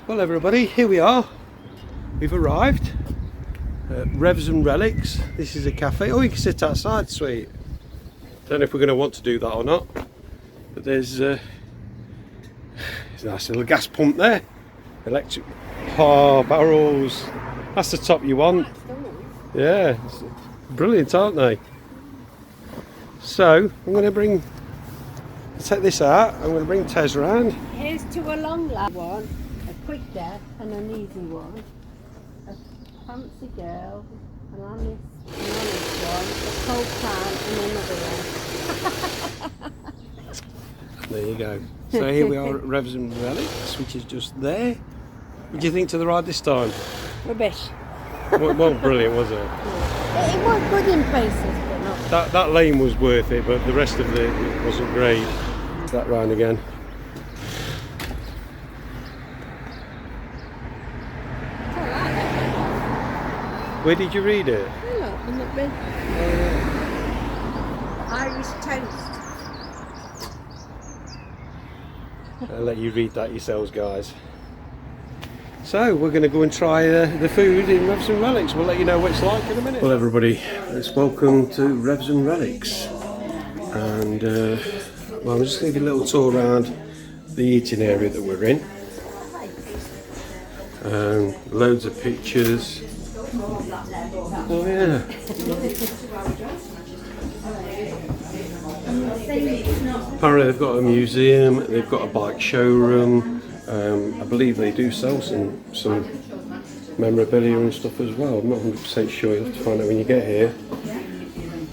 Well everybody, here we are. We've arrived at Revs and Relics. This is a cafe. Oh, you can sit outside, sweet. Don't know if we're going to want to do that or not. But there's a nice little gas pump there. Electric barrels. That's the top you want. Yeah, it's brilliant, aren't they? So, I'm going to take this out. I'm going to bring Tez around. Here's to a long lap one, a quick death and an easy one, a fancy girl, an honest one, a cold pan and another one. There you go. So here we are at Revs and Relics, which is just there. What do you think to the ride this time? Rubbish. Well, brilliant, was it? It was good in places, but not. That lane was worth it, but the rest of it wasn't great. That round again. Where did you read it? Hello, I'm not been. Irish toast. I'll let you read that yourselves, guys. So we're going to go and try the food in Revs and Relics. We'll let you know what it's like in a minute. Well everybody, let's welcome to Revs and Relics. And well, I'm just going to give you a little tour around the eating area that we're in. Loads of pictures. Oh yeah. Apparently they've got a museum, they've got a bike showroom. I believe they do sell some memorabilia and stuff as well. I'm not 100% sure, you'll have to find out when you get here.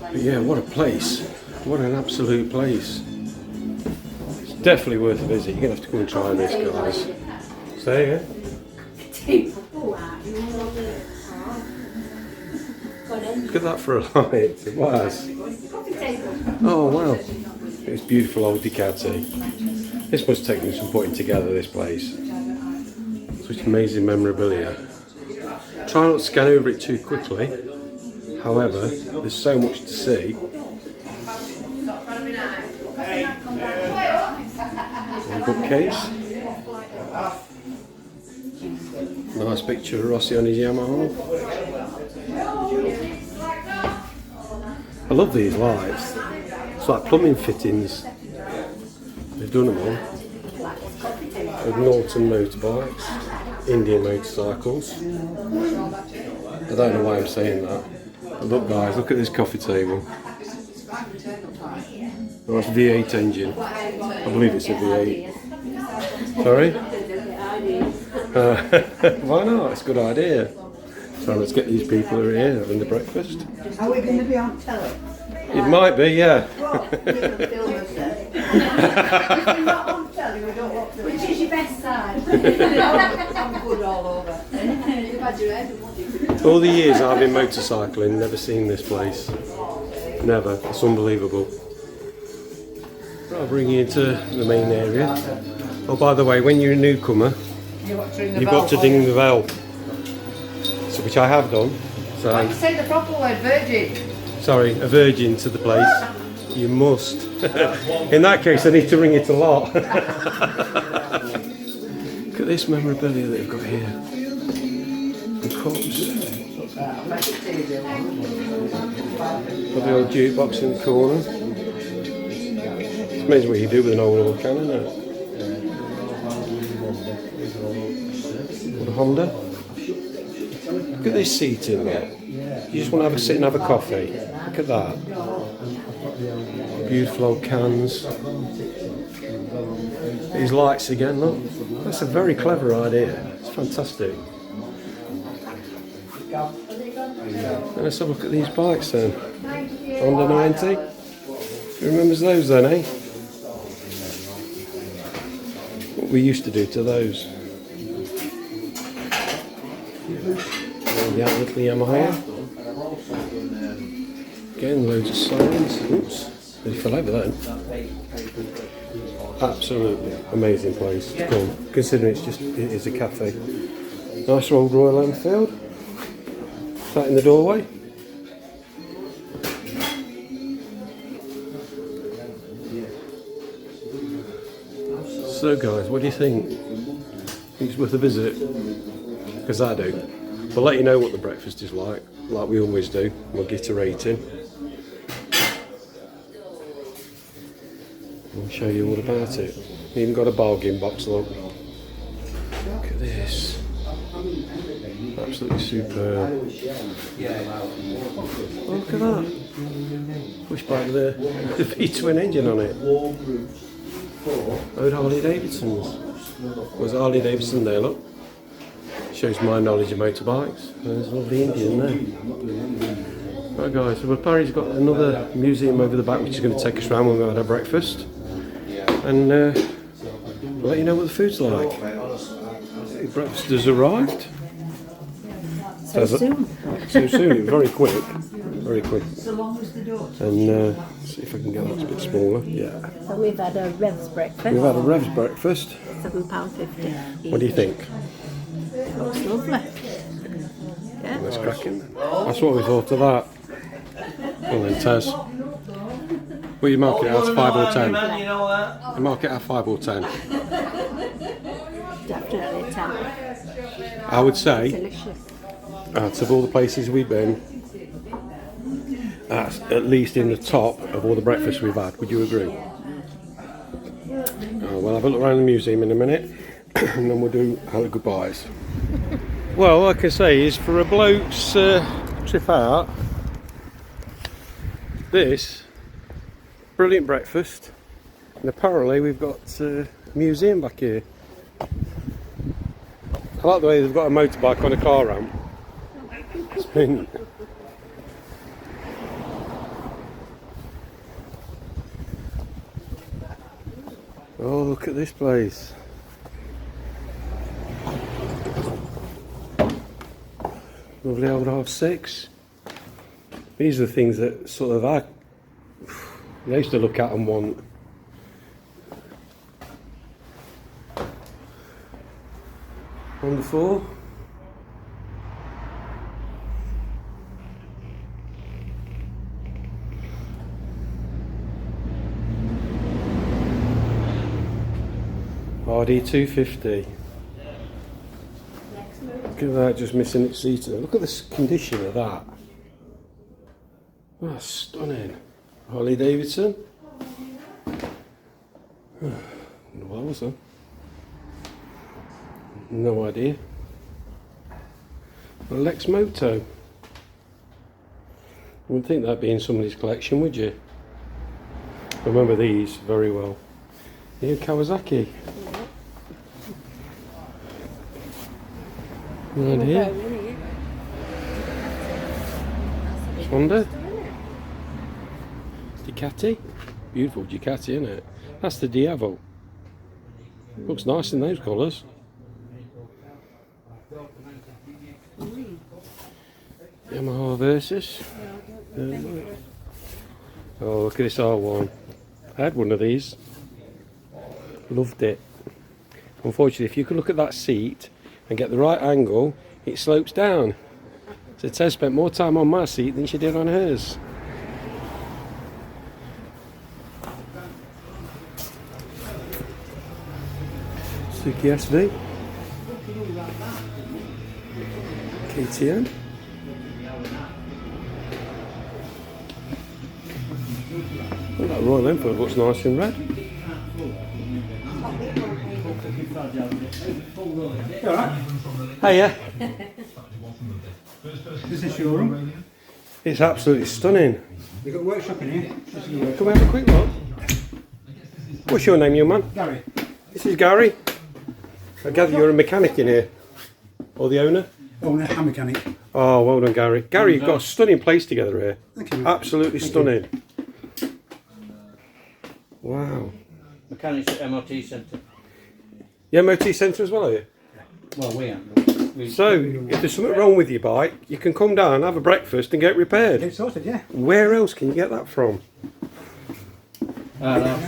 But yeah, what a place. What an absolute place. It's definitely worth a visit. You're going to have to come and try this, guys. Say yeah. Look at that for a light. It was. Oh wow. It's beautiful old Ducati. This must take them some putting together, this place. Such amazing memorabilia. Try not to scan over it too quickly. However, there's so much to see. A bookcase. Nice picture of Rossi on his Yamaha. I love these lights. It's like plumbing fittings. They've done them all. With Norton motorbikes, Indian motorcycles. I don't know why I'm saying that. But look guys, look at this coffee table. Nice V8 engine. I believe it's a V8. Sorry? Why not? It's a good idea. So let's get these people who are here having the breakfast. Are we going to be on telly? It might be, yeah. Well, we can film us then. If we're not on telly, we don't want to. Which is your best side? I'm good all over. All the years I've been motorcycling, never seen this place. Never. It's unbelievable. I'll bring you into the main area. Oh, by the way, when you're a newcomer, you've got to ding the bell. So, which I have done. So, Why you say the proper word, virgin? sorry, a virgin to the place. You must. In that case, I need to ring it a lot. Look at this memorabilia that they've got here. The cups. Got the old jukebox in the corner. It's amazing what you do with an old can, isn't it? Got a Honda. Look at this seating there. You just want to sit and have a coffee. Look at that. Beautiful old cans. These lights again, look. That's a very clever idea. It's fantastic. And let's have a look at these bikes then. Honda 90. Who remembers those then, eh? What we used to do to those. Yeah, little Yamaha. Again, loads of signs. Oops, they fell over then. Absolutely amazing place to come, considering it is a cafe. Nice old Royal Enfield. Sat in the doorway. So guys, what do you think? Think it's worth a visit? Because I do. We'll let you know what the breakfast is like we always do. We'll get a rating. I'll show you all about it. Even got a bargain box, look. Look at this. Absolutely superb. Oh, look at that. Push back the V-twin engine on it. Old Harley Davidson's. Was Harley Davidson there, look. Shows my knowledge of motorbikes. There's a lovely Indian there. Right guys, so Paris got another museum over the back which is going to take us around when we've had our breakfast. And we'll let you know what the food's like. The breakfast has arrived. So soon. So soon, it was very quick. Very quick. And see if I can get that a bit smaller. Yeah. So we've had a Revs breakfast. We've had a Revs breakfast. £7.50. What do you think? Looks lovely. Yeah. That's cracking. That's what we thought of that. Well then, Tez. What you mark it as, 5 or 10? You mark it at 5 or 10? Definitely 10. I would say, Delicious. out of all the places we've been, that's at least in the top of all the breakfasts we've had. Would you agree? We'll have a look around the museum in a minute and then we'll do our goodbyes. Well, like I say, is for a bloke's trip out, this brilliant breakfast, and apparently we've got a museum back here. I like the way they've got a motorbike on a car ramp. It's been... Oh, look at this place. Lovely old R6. These are the things that sort of I used to look at and want. Wonderful. RD250. Look at that, just missing its seat. Look at the condition of that. Oh, stunning. Harley Davidson. What was that? No idea. Lex Moto. You wouldn't think that'd be in somebody's collection, would you? I remember these very well. Yeah, Kawasaki. No idea. Honda. Ducati. Beautiful Ducati, isn't it? That's the Diavo. Looks nice in those colours. Yamaha Versus. Oh, look at this R1. I had one of these. Loved it. Unfortunately, if you could look at that seat and get the right angle, it slopes down. So Tess spent more time on my seat than she did on hers. Suzuki SV. KTM. Oh, that Royal Enfield looks nice in red. Hiya. This is showroom. It's absolutely stunning. We've got a workshop in here. Can we have a quick look? What's your name, young man? Gary. This is Gary. I gather you're a mechanic in here. Or the owner? Owner and mechanic. Oh, well done, Gary. Gary, you've got a stunning place together here. Thank you. Absolutely stunning. Wow. Mechanics at MOT Centre. The MOT centre as well, are you? Well, we aren't. So, if there's something wrong with your bike, you can come down, have a breakfast and get it repaired. Get it sorted, yeah. Where else can you get that from? No.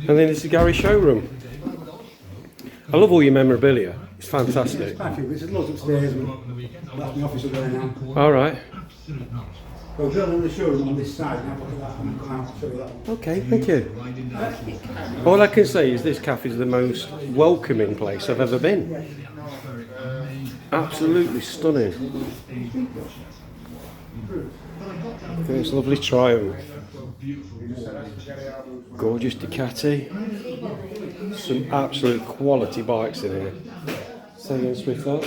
And then it's the Gary showroom. I love all your memorabilia. It's fantastic. Quite a few bits. There's loads upstairs. And that's my office up there now. All right. We're building the showroom on this side, now look at that, and come out and show you that one. Okay, thank you. All I can say is this cafe is the most welcoming place I've ever been. Absolutely stunning. It's a lovely Triumph. Gorgeous Ducati. Some absolute quality bikes in here. Say again, sweetheart.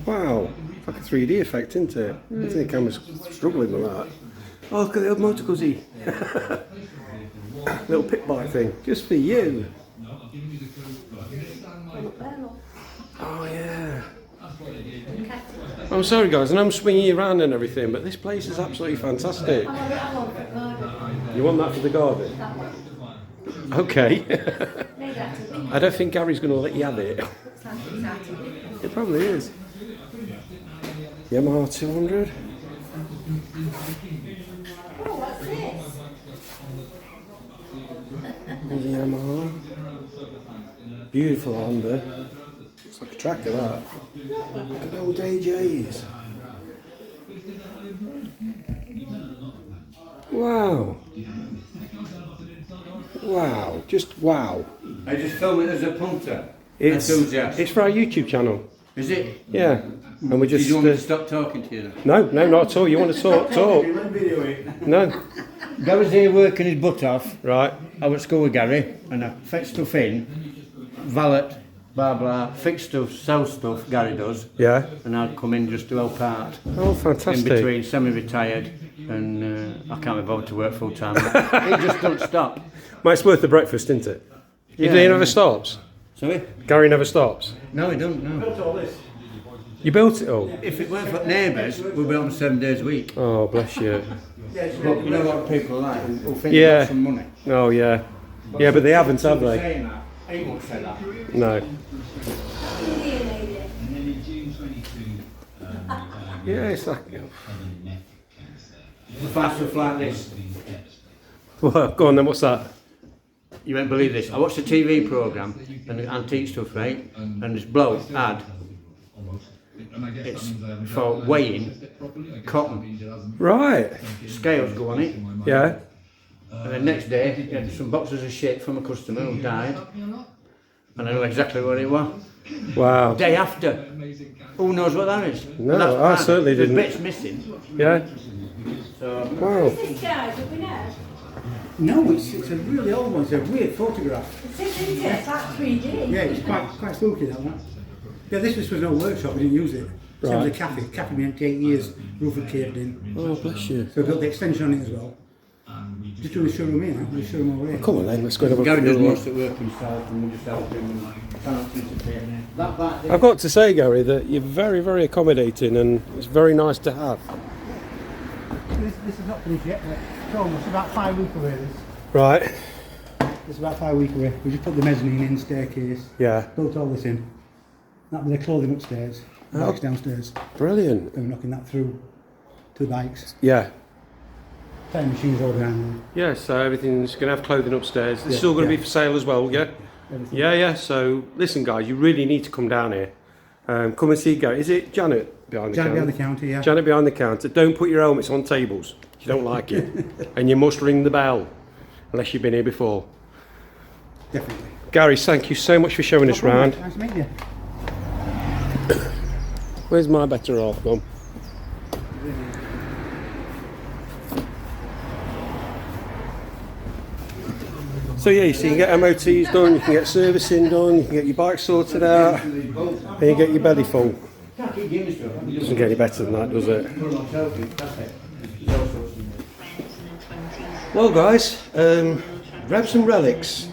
Wow, it's like a 3D effect, isn't it? I think the camera's struggling with that. Oh, look at the old motor guzzi. Little pit bike thing, just for you. Oh yeah. I'm sorry guys, and I'm swinging you around and everything, but this place is absolutely fantastic. You want that for the garden? Okay. I don't think Gary's going to let you have it. It probably is. Yamaha 200. Oh, what's this? There's a Yamaha. Beautiful Honda. It's like a tractor that. Good old AJs. Wow. Wow. Just wow. I just film it as a punter. It's for our YouTube channel. Is it? Yeah. And we just. Did you want me to stop talking to you then? No, not at all. You want to talk? Talk. No. Gary's here working his butt off. Right. I went to school with Gary and I fix stuff in, valet, blah blah, fix stuff, sell stuff, Gary does. Yeah. And I'd come in just to help out. Oh, fantastic. In between, semi-retired, and I can't be bothered to work full time. It just don't stop. Well, it's worth the breakfast, isn't it? He never stops. Sorry? Gary never stops. No, he don't, no. You built it all? If it weren't for neighbours, we'd be on 7 days a week. Oh, bless you. But you know what people are like, who think Yeah. they got some money. Oh, yeah. Yeah, but they haven't, have they? Saying that, he won't say that. No. Yeah, it's like... Fast stuff like this. Well, go on then, what's that? You won't believe this. I watched a TV programme and antique stuff, right? And this bloke had, it's for weighing cotton. Right. Scales go on it. Yeah. And then next day, he had some boxes of shit from a customer who died. And I know exactly what it was. Wow. Day after. Who knows what that is? No, That's I bad. certainly There's didn't. bits missing. Yeah. So, Wow. This guy, do we know? No, it's a really old one, it's a weird photograph. It's like 3D. Yeah, it's quite spooky, that one. Yeah, this was no workshop, we didn't use it. Same Right. as a cafe. Cafe meant 8 years, roof had caved in. Oh, bless you. So we built the extension on it as well. Just doing a showroom here now, we'll show them over here. Come on then, let's go and have a Gary does look. most of the work himself and we just help him and can't interfere. That back there. I've got to say, Gary, that you're very, very accommodating and it's very nice to have. This is not finished yet, but it's almost about 5 weeks away, this. Right. It's about 5 weeks away. We just put the mezzanine in, staircase, Yeah. built all this in. That'll be the clothing upstairs, bikes downstairs. Brilliant. Then we're knocking that through to the bikes. Yeah. Time machines all behind there. Yeah, so everything's going to have clothing upstairs. This is Yeah, all going to yeah. be for sale as well, yeah? Everything. Yeah. So, listen, guys, you really need to come down here. Come and see Gary. Is it Janet behind the Janet counter? behind the counter, yeah. Janet behind the counter. Don't put your helmets on tables if you don't like it. And you must ring the bell, unless you've been here before. Definitely. Gary, thank you so much for showing us round. Nice to meet you. Where's my better half gone? So yeah, you see, you can get MOTs done, you can get servicing done, you can get your bike sorted out, and you get your belly full. Doesn't get any better than that, does it? Well guys, Revs and Relics.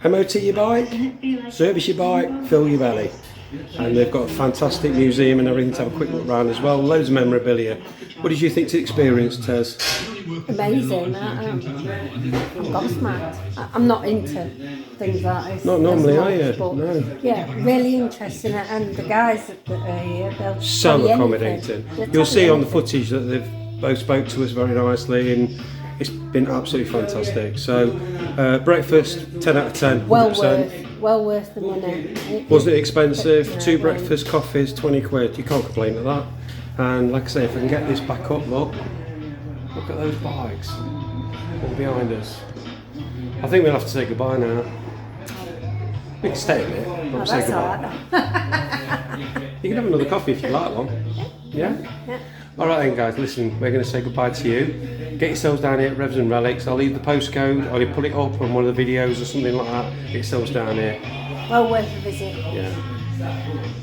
MOT your bike, service your bike, fill your belly. And they've got a fantastic museum and everything to have a quick look around as well, loads of memorabilia. What did you think to the experience, Tez? Amazing. I'm gobsmacked. I'm not into things like this. Not normally, are you? But No. yeah, really interesting. And the guys that are here, they'll So tell you accommodating. anything. They'll You'll tell see you on the anything. footage that they've both spoke to us very nicely, and It's been absolutely fantastic. So breakfast, 10 out of 10, 100%. Well worth the money. Wasn't expensive, 2 breakfast coffees, 20 quid, you can't complain at that. And like I say, if I can get this back up, look at those bikes all behind us. I think we'll have to say goodbye now. We can stay a bit, but we'll say goodbye. You can have another coffee if you like one. Yeah? Alright then guys, listen, we're going to say goodbye to you. Get yourselves down here at Revs and Relics. I'll leave the postcode, I'll put it up on one of the videos or something like that. Get yourselves down here. Well worth a visit. Yeah.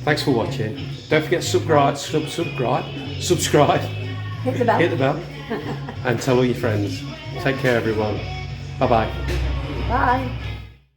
Thanks for watching. Don't forget to subscribe. Hit the bell. Hit the bell. And tell all your friends. Take care everyone. Bye bye. Bye.